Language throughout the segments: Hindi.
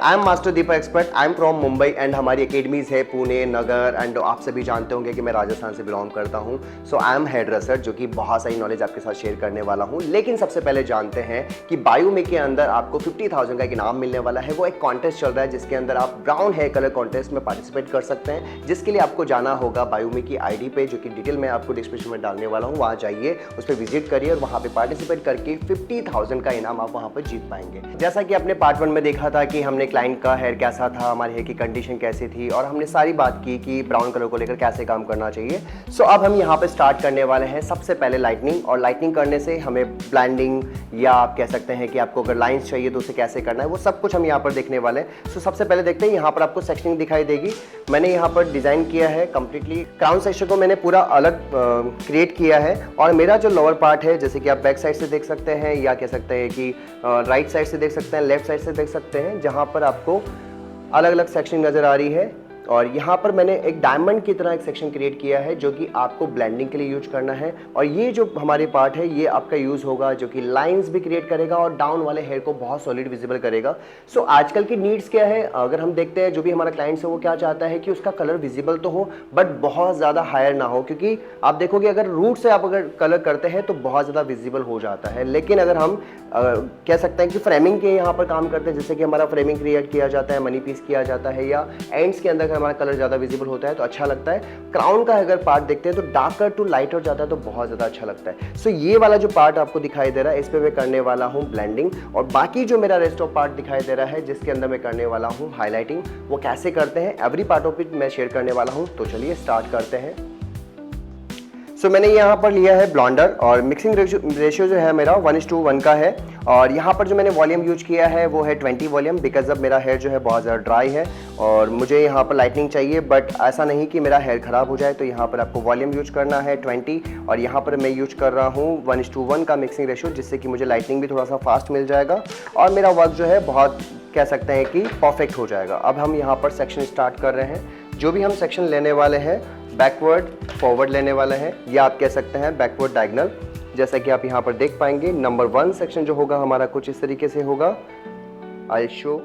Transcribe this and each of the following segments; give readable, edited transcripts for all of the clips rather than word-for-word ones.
I am master Deepak expert, I am from Mumbai and हमारी एकेडमीज है पुणे, नगर एंड आप सभी जानते होंगे कि मैं राजस्थान से बिलोंग करता हूं। सो आई एम हेयर ड्रेसर, जो कि बहुत सारी नॉलेज आपके साथ शेयर करने वाला हूं। लेकिन सबसे पहले जानते हैं कि बायोमेक के अंदर आपको 50,000 का एक इनाम मिलने वाला है। वो एक कॉन्टेस्ट चल रहा है जिसके अंदर आप ब्राउन हेयर कलर कॉन्टेस्ट में पार्टिसिपेट कर सकते हैं, जिसके लिए आपको जाना होगा बायोमेक की आईडी पे, जो कि डिटेल मैं आपको डिस्क्रिप्शन में डालने वाला हूँ। वहाँ जाइए, उस पर विजिट करिए और वहाँ पे पार्टिसिपेट करके 50,000 का इनाम आप वहाँ पर जीत पाएंगे। जैसा कि आपने पार्ट 1 में देखा था कि हमने क्लाइंट का हेयर कैसा था, हमारे हेयर की कंडीशन कैसी थी और हमने सारी बात की कि ब्राउन कलर को लेकर कैसे काम करना चाहिए। सो अब हम यहाँ पे स्टार्ट करने वाले हैं सबसे पहले लाइटनिंग, और लाइटनिंग करने से हमें ब्लेंडिंग या आप कह सकते हैं कि आपको अगर लाइंस चाहिए तो उसे कैसे करना है, वो सब कुछ हम यहाँ पर देखने वाले हैं। सो सबसे पहले देखते हैं, यहाँ पर आपको सेक्शनिंग दिखाई देगी। मैंने यहाँ पर डिज़ाइन किया है कंप्लीटली, क्राउन सेक्शन को मैंने पूरा अलग क्रिएट किया है। और मेरा जो लोअर पार्ट है, जैसे कि आप बैक साइड से देख सकते हैं या कह सकते हैं कि राइट साइड से देख सकते हैं, लेफ्ट साइड से देख सकते हैं, जहाँ पर आपको अलग अलग सेक्शन नज़र आ रही है। और यहाँ पर मैंने एक डायमंड की तरह एक सेक्शन क्रिएट किया है जो कि आपको ब्लेंडिंग के लिए यूज करना है। और ये जो हमारे पार्ट है ये आपका यूज़ होगा, जो कि लाइंस भी क्रिएट करेगा और डाउन वाले हेयर को बहुत सॉलिड विजिबल करेगा। सो आजकल की नीड्स क्या है, अगर हम देखते हैं जो भी हमारा क्लाइंट्स है वो क्या चाहता है कि उसका कलर विजिबल तो हो बट बहुत ज़्यादा हायर ना हो, क्योंकि आप देखोगे अगर रूट से आप अगर कलर करते हैं तो बहुत ज़्यादा विजिबल हो जाता है। लेकिन अगर हम कह सकते हैं कि फ्रेमिंग के यहाँ पर काम करते हैं, जैसे कि हमारा फ्रेमिंग क्रिएट किया जाता है, मनी पीस किया जाता है, या एंड्स के अंदर हमारा कलर ज़्यादा विजिबल होता है तो अच्छा लगता है। क्राउन का अगर पार्ट देखते हैं तो डार्कर टू लाइटर जाता है तो बहुत ज़्यादा अच्छा लगता है। सो ये वाला जो पार्ट आपको दिखाई दे रहा है, इस पर मैं करने वाला हूँ ब्लेंडिंग। और बाकी जो मेरा रेस्ट ऑफ पार्ट दिखाई दे रहा है जिसके अंदर मैं करने वाला हूँ हाईलाइटिंग, वो कैसे करते हैं एवरी पार्ट ऑफ इट मैं शेयर करने वाला हूँ। तो चलिए स्टार्ट करते हैं। सो मैंने यहाँ पर लिया है ब्लॉन्डर और मिक्सिंग रेशियो जो है मेरा 1:1 का है। और यहाँ पर जो मैंने वॉल्यूम यूज किया है वो है 20 वॉल्यूम, बिकॉज अब मेरा हेयर जो है बहुत ज़्यादा ड्राई है और मुझे यहाँ पर लाइटनिंग चाहिए, बट ऐसा नहीं कि मेरा हेयर ख़राब हो जाए। तो यहाँ पर आपको वॉल्यूम यूज करना है 20 और यहाँ पर मैं यूज कर रहा हूँ 1:1 का मिक्सिंग रेशियो, जिससे कि मुझे लाइटनिंग भी थोड़ा सा फास्ट मिल जाएगा और मेरा वर्क जो है बहुत कह सकते हैं कि परफेक्ट हो जाएगा। अब हम यहाँ पर सेक्शन स्टार्ट कर रहे हैं। जो भी हम सेक्शन लेने वाले हैं बैकवर्ड फॉरवर्ड लेने वाले हैं, या आप कह सकते हैं बैकवर्ड डायगोनल। जैसा कि आप यहाँ पर देख पाएंगे, नंबर 1 सेक्शन जो होगा हमारा कुछ इस तरीके से होगा। आई शो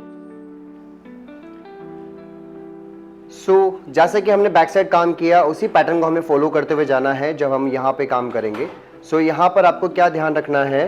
जैसे कि हमने बैक साइड काम किया उसी पैटर्न को हमें फॉलो करते हुए जाना है जब हम यहाँ पे काम करेंगे। यहाँ पर आपको क्या ध्यान रखना है,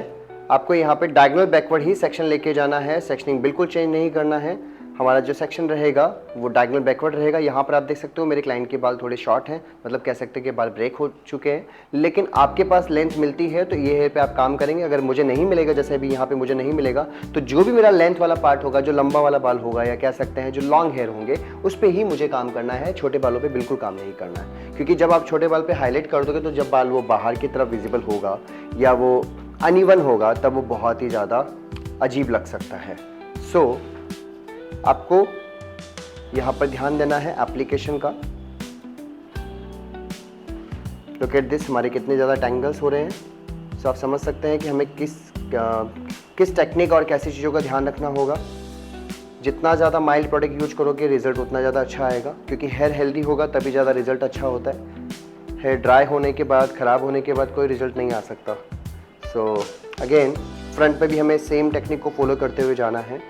आपको यहाँ पे डायगोनल बैकवर्ड ही सेक्शन लेके जाना है, सेक्शनिंग बिल्कुल चेंज नहीं करना है। हमारा जो सेक्शन रहेगा वो डायगोनल बैकवर्ड रहेगा। यहाँ पर आप देख सकते हो मेरे क्लाइंट के बाल थोड़े शॉर्ट हैं, मतलब कह सकते हैं कि बाल ब्रेक हो चुके हैं, लेकिन आपके पास लेंथ मिलती है तो ये हेयर पे आप काम करेंगे। अगर मुझे नहीं मिलेगा, जैसे अभी यहाँ पे मुझे नहीं मिलेगा, तो जो भी मेरा लेंथ वाला पार्ट होगा, जो लंबा वाला बाल होगा या कह सकते हैं जो लॉन्ग हेयर होंगे, उस पर ही मुझे काम करना है। छोटे बालों पर बिल्कुल काम नहीं करना है, क्योंकि जब आप छोटे बाल पर हाईलाइट कर दोगे तो जब बाल वो बाहर की तरफ विजिबल होगा या वो अनइवन होगा तब वो बहुत ही ज़्यादा अजीब लग सकता है। आपको यहाँ पर ध्यान देना है एप्लीकेशन का। लुक एट दिस, हमारे कितने ज़्यादा टैंगल्स हो रहे हैं। आप समझ सकते हैं कि हमें किस टेक्निक और कैसी चीज़ों का ध्यान रखना होगा। जितना ज़्यादा माइल्ड प्रोडक्ट यूज करोगे रिजल्ट उतना ज़्यादा अच्छा आएगा, क्योंकि हेयर हेल्दी होगा तभी ज़्यादा रिजल्ट अच्छा होता है। हेयर ड्राई होने के बाद, ख़राब होने के बाद कोई रिजल्ट नहीं आ सकता। अगेन फ्रंट पे भी हमें सेम टेक्निक को फॉलो करते हुए जाना है।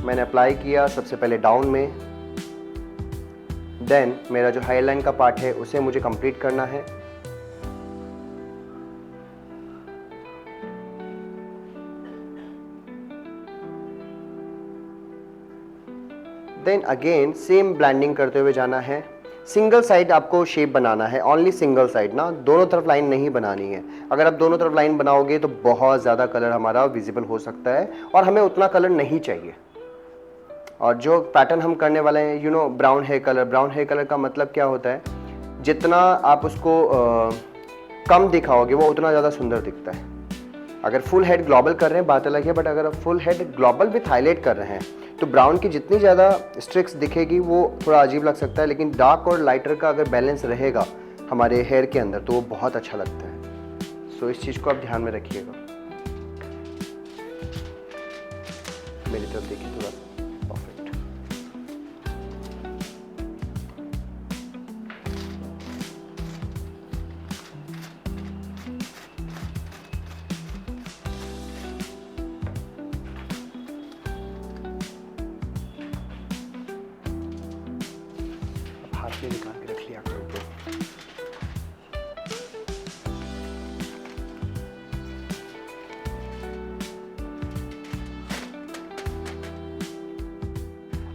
मैंने अप्लाई किया सबसे पहले डाउन में, देन मेरा जो हाईलाइन का पार्ट है उसे मुझे कंप्लीट करना है। देन अगेन सेम ब्लेंडिंग करते हुए जाना है। सिंगल साइड आपको शेप बनाना है, ओनली सिंगल साइड ना, दोनों तरफ लाइन नहीं बनानी है। अगर आप दोनों तरफ लाइन बनाओगे तो बहुत ज़्यादा कलर हमारा विजिबल हो सकता है और हमें उतना कलर नहीं चाहिए। और जो पैटर्न हम करने वाले हैं, brown hair colour, brown hair colour का मतलब क्या होता है, जितना आप उसको कम दिखाओगे वो उतना ज़्यादा सुंदर दिखता है। अगर फुल हेड ग्लोबल कर रहे हैं बात अलग है, बट अगर आप full head global with highlight कर रहे हैं तो ब्राउन की जितनी ज़्यादा स्ट्रिक्स दिखेगी वो थोड़ा अजीब लग सकता है, लेकिन डार्क और लाइटर का अगर बैलेंस रहेगा हमारे हेयर के अंदर तो वो बहुत अच्छा लगता है। इस चीज़ को आप ध्यान में रखिएगा। मेरी तरफ देखिए थोड़ा सा।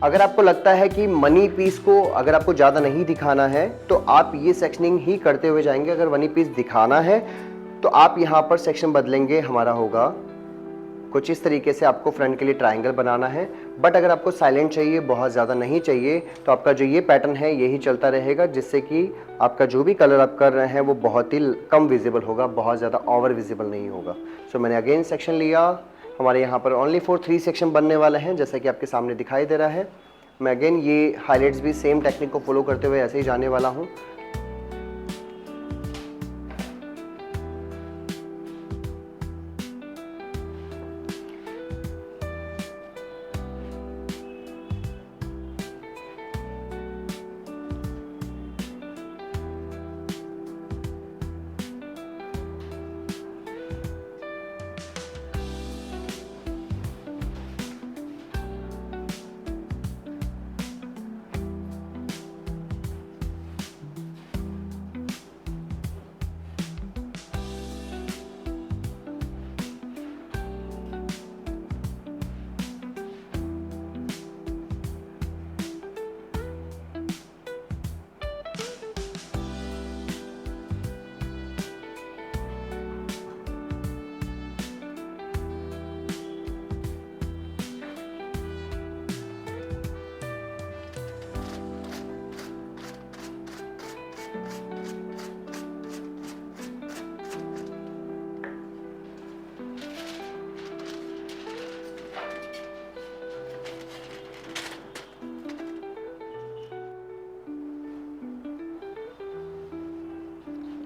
अगर आपको लगता है कि मनी पीस को अगर आपको ज़्यादा नहीं दिखाना है तो आप ये सेक्शनिंग ही करते हुए जाएंगे। अगर मनी पीस दिखाना है तो आप यहाँ पर सेक्शन बदलेंगे, हमारा होगा कुछ इस तरीके से। आपको फ्रंट के लिए ट्रायंगल बनाना है, बट अगर आपको साइलेंट चाहिए, बहुत ज़्यादा नहीं चाहिए, तो आपका जो ये पैटर्न है यही चलता रहेगा, जिससे कि आपका जो भी कलर आप कर रहे हैं वो बहुत ही कम विजिबल होगा, बहुत ज़्यादा ओवर विजिबल नहीं होगा। सो मैंने अगेन सेक्शन लिया। हमारे यहाँ पर ओनली फॉर 3 सेक्शन बनने वाले हैं, जैसा कि आपके सामने दिखाई दे रहा है। मैं अगेन ये हाईलाइट्स भी सेम टेक्निक को फॉलो करते हुए ऐसे ही जाने वाला हूँ।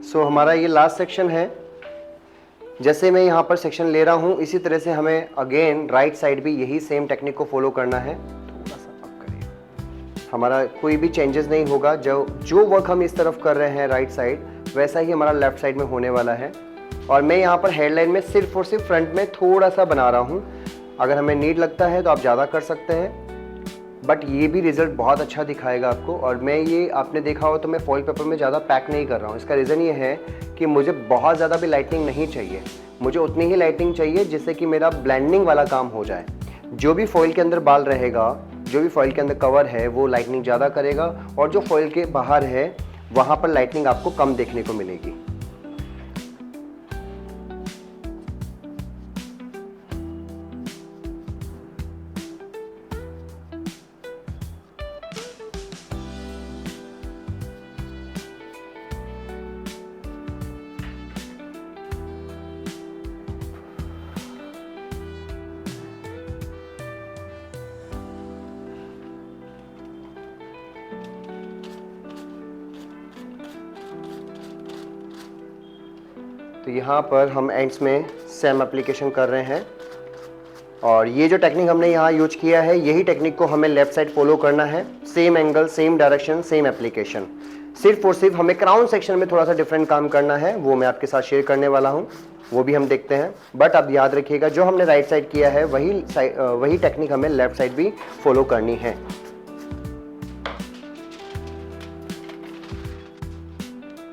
सो हमारा ये लास्ट सेक्शन है। जैसे मैं यहाँ पर सेक्शन ले रहा हूँ, इसी तरह से हमें अगेन राइट साइड भी यही सेम टेक्निक को फॉलो करना है। थोड़ा सा अप करिए, हमारा कोई भी चेंजेस नहीं होगा। जो वर्क हम इस तरफ कर रहे हैं राइट साइड, वैसा ही हमारा लेफ्ट साइड में होने वाला है। और मैं यहाँ पर हेडलाइन में सिर्फ और सिर्फ फ्रंट में थोड़ा सा बना रहा हूँ। अगर हमें नीड लगता है तो आप ज़्यादा कर सकते हैं, बट ये भी रिज़ल्ट बहुत अच्छा दिखाएगा आपको। और मैं ये आपने देखा हो तो मैं फॉइल पेपर में ज़्यादा पैक नहीं कर रहा हूँ। इसका रीज़न ये है कि मुझे बहुत ज़्यादा भी लाइटनिंग नहीं चाहिए, मुझे उतनी ही लाइटनिंग चाहिए जिससे कि मेरा ब्लेंडिंग वाला काम हो जाए। जो भी फॉइल के अंदर बाल रहेगा, जो भी फॉइल के अंदर कवर है, वो लाइटनिंग ज़्यादा करेगा, और जो फॉइल के बाहर है वहाँ पर लाइटनिंग आपको कम देखने को मिलेगी। तो यहाँ पर हम एंड्स में सेम एप्लीकेशन कर रहे हैं, और ये जो टेक्निक हमने यहाँ यूज किया है, यही टेक्निक को हमें लेफ्ट साइड फॉलो करना है। Same angle, same direction, same application. सिर्फ और सिर्फ हमें क्राउन सेक्शन में थोड़ा सा डिफरेंट काम करना है, वो मैं आपके साथ शेयर करने वाला हूँ, वो भी हम देखते हैं। बट अब याद रखिएगा, जो हमने राइट साइड किया है वही टेक्निक हमें लेफ्ट साइड भी फॉलो करनी है।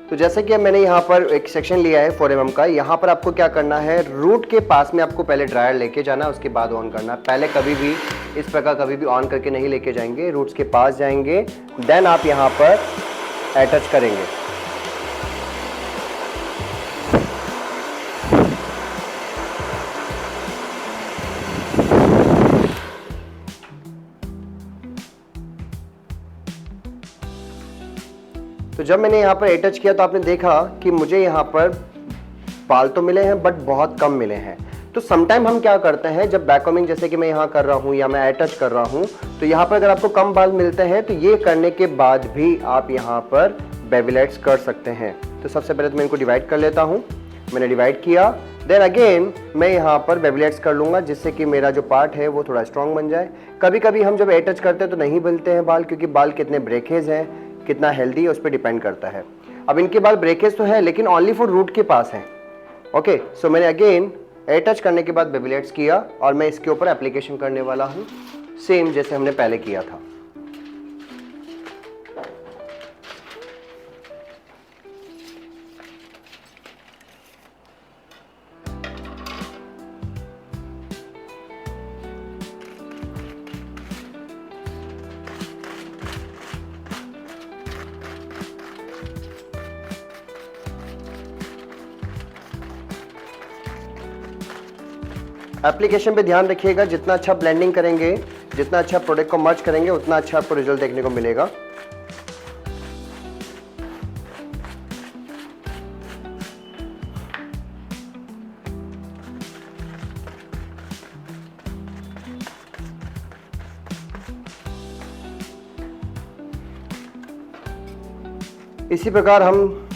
तो जैसे कि मैंने यहाँ पर एक सेक्शन लिया है 4 mm का, यहाँ पर आपको क्या करना है, रूट के पास में आपको पहले ड्रायर लेके जाना है, उसके बाद ऑन करना है। पहले कभी भी इस प्रकार कभी भी ऑन करके नहीं लेके जाएंगे, रूट्स के पास जाएंगे, देन आप यहाँ पर अटैच करेंगे। तो जब मैंने यहाँ पर अटैच किया तो आपने देखा कि मुझे यहाँ पर बाल तो मिले हैं बट बहुत कम मिले हैं। तो समटाइम हम क्या करते हैं, जब बैककॉमिंग जैसे कि मैं यहाँ कर रहा हूँ या मैं अटैच कर रहा हूँ, तो यहाँ पर अगर आपको कम बाल मिलते हैं तो ये करने के बाद भी आप यहाँ पर बेबी-लाइट्स कर सकते हैं। तो सबसे पहले तो मैं इनको डिवाइड कर लेता हूँ। मैंने डिवाइड किया, देन अगेन मैं यहाँ पर बेबी-लाइट्स कर लूँगा, जिससे कि मेरा जो पार्ट है वो थोड़ा स्ट्रॉन्ग बन जाए। कभी कभी हम जब अटैच करते हैं तो नहीं मिलते हैं बाल, क्योंकि बाल कितने ब्रेकेज हैं, कितना हेल्दी है, उस पर डिपेंड करता है। अब इनके बाल ब्रेकेज तो है लेकिन ओनली फॉर रूट के पास है। ओके, सो मैंने अगेन अटैच करने के बाद बेबी-लाइट्स किया, और मैं इसके ऊपर एप्लीकेशन करने वाला हूँ, सेम जैसे हमने पहले किया था। एप्लीकेशन पे ध्यान रखिएगा, जितना अच्छा ब्लेंडिंग करेंगे, जितना अच्छा प्रोडक्ट को मर्ज करेंगे, उतना अच्छा आपको रिजल्ट देखने को मिलेगा। इसी प्रकार हम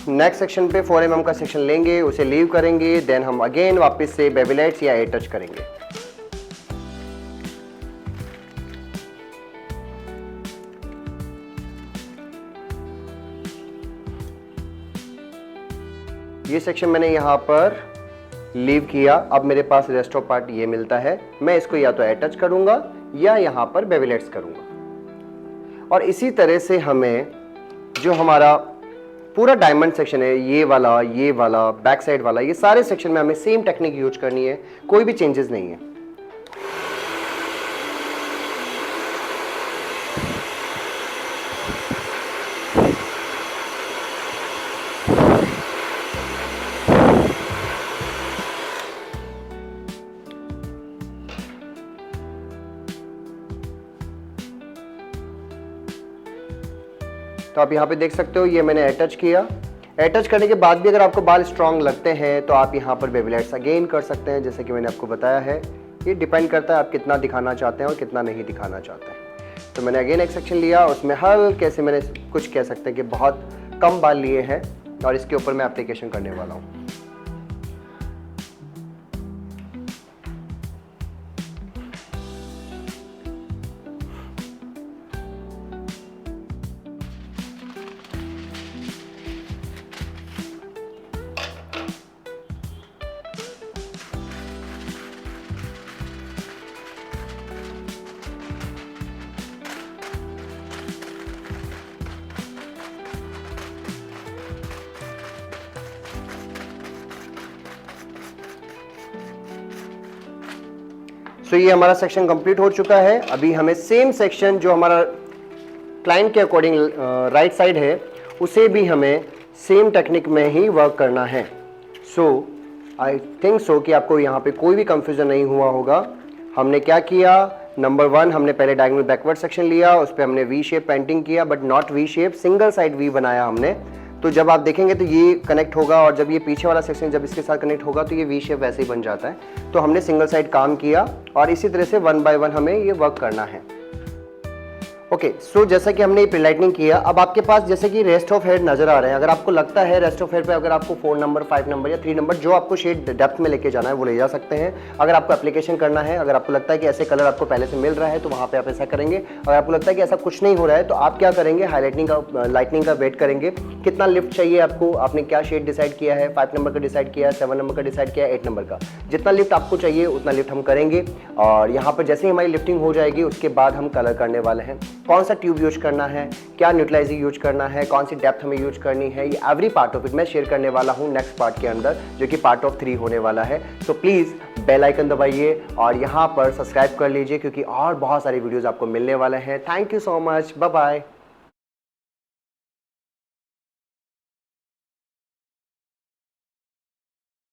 नेक्स्ट सेक्शन पे 4 mm का सेक्शन लेंगे, उसे लीव करेंगे, देन हम अगेन वापस से बेबीलाइट्स या एयर टच करेंगे। ये सेक्शन मैंने यहाँ पर लीव किया। अब मेरे पास रेस्ट ऑफ पार्ट ये मिलता है, मैं इसको या तो एयर टच करूंगा या यहाँ पर बेबीलाइट्स करूंगा। और इसी तरह से हमें जो हमारा पूरा डायमंड सेक्शन है, ये वाला, बैक साइड वाला, ये सारे सेक्शन में हमें सेम टेक्निक यूज करनी है, कोई भी चेंजेस नहीं है। तो आप यहाँ पे देख सकते हो, ये मैंने अटैच किया। अटैच करने के बाद भी अगर आपको बाल स्ट्रांग लगते हैं तो आप यहाँ पर बेबीलाइट्स अगेन कर सकते हैं, जैसे कि मैंने आपको बताया है। ये डिपेंड करता है आप कितना दिखाना चाहते हैं और कितना नहीं दिखाना चाहते हैं। तो मैंने अगेन एक सेक्शन लिया, उसमें हल्के से मैंने कुछ कह सकते हैं कि बहुत कम बाल लिए हैं और इसके ऊपर मैं एप्लीकेशन करने वाला हूँ। सो ये हमारा सेक्शन कंप्लीट हो चुका है। अभी हमें सेम सेक्शन जो हमारा क्लाइंट के अकॉर्डिंग राइट साइड है, उसे भी हमें सेम टेक्निक में ही वर्क करना है। सो आई थिंक सो कि आपको यहाँ पे कोई भी कंफ्यूजन नहीं हुआ होगा। हमने क्या किया, नंबर 1 हमने पहले डायगोनल बैकवर्ड सेक्शन लिया, उस पर हमने वी शेप पेंटिंग किया, but not V shape, single side V बनाया हमने। तो जब आप देखेंगे तो ये कनेक्ट होगा और जब ये पीछे वाला सेक्शन जब इसके साथ कनेक्ट होगा तो ये वी शेप वैसे ही बन जाता है। तो हमने सिंगल साइड काम किया और इसी तरह से 1 बाय 1 हमें ये वर्क करना है। ओके, सो जैसा कि हमने प्रीलाइटनिंग किया, अब आपके पास जैसे कि रेस्ट ऑफ हेड नजर आ रहे हैं। अगर आपको लगता है रेस्ट ऑफ हेड पे अगर आपको 4 नंबर, 5 नंबर या 3 नंबर जो आपको शेड डेप्थ में लेके जाना है वो ले जा सकते हैं। अगर आपको एप्लीकेशन करना है, अगर आपको लगता है कि ऐसे कलर आपको पहले से मिल रहा है तो वहाँ पे आप ऐसा करेंगे। अगर आपको लगता है कि ऐसा कुछ नहीं हो रहा है तो आप क्या करेंगे, हाईलाइटनिंग का, लाइटनिंग का वेट करेंगे। कितना लिफ्ट चाहिए आपको, आपने क्या शेड डिसाइड किया है, 5 नंबर का डिसाइड किया, 7 नंबर का डिसाइड किया, 8 नंबर का, जितना लिफ्ट आपको चाहिए उतना लिफ्ट हम करेंगे। और यहाँ पर जैसे ही हमारी लिफ्टिंग हो जाएगी उसके बाद हम कलर करने वाले हैं। कौन सा ट्यूब यूज करना है, क्या न्यूट्रलाइजिंग यूज करना है, कौन सी डेप्थ हमें यूज करनी है, ये एवरी पार्ट ऑफ इट मैं शेयर करने वाला हूँ नेक्स्ट पार्ट के अंदर, जो कि पार्ट ऑफ 3 होने वाला है। तो प्लीज़ बेल आइकन दबाइए और यहाँ पर सब्सक्राइब कर लीजिए, क्योंकि और बहुत सारी वीडियोस आपको मिलने वाले हैं। Thank you so much, bye bye.